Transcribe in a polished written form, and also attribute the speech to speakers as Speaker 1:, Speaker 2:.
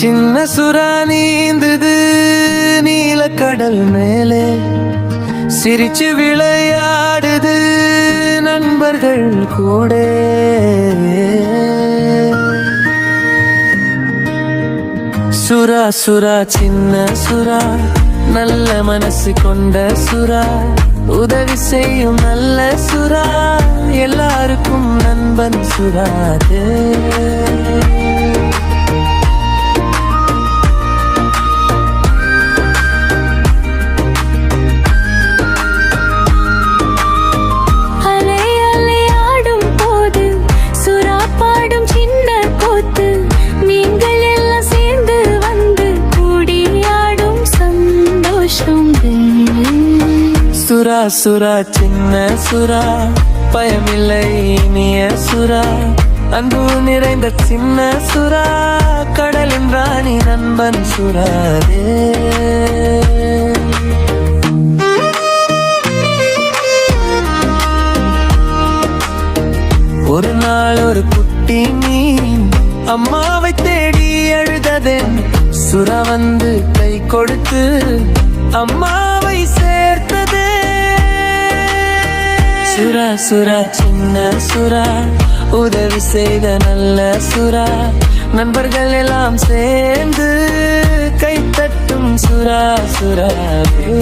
Speaker 1: சின்ன சுறா நீந்தது நீலக்கடல் மேலே, சிரிச்சு விளையாடுது நண்பர்கள் கூட. சுறா சுறா சின்ன சுறா, நல்ல மனசு கொண்ட சுறா, உதவி செய்யும் நல்ல சுறா, எல்லாருக்கும் நண்பன் சுறாதே. சுறா சுறா சின்ன சுறா, பயமில்லை இனிய சுறா, அன்பு நிறைந்த சின்ன சுறா, கடலின் ராணி நண்பன் சுறாதே. ஒரு நாள் ஒரு குட்டி மீன் அம்மாவை தேடி அழுததென், சுறா வந்து கை கொடுத்து அம்மாவை சேர்த்ததே. சுறா சுறா சின்ன சுறா, உதவி செய்த நல்ல சுறா, நண்பர்கள் எல்லாம் சேர்ந்து கை தட்டும் சுறா சுறாவே.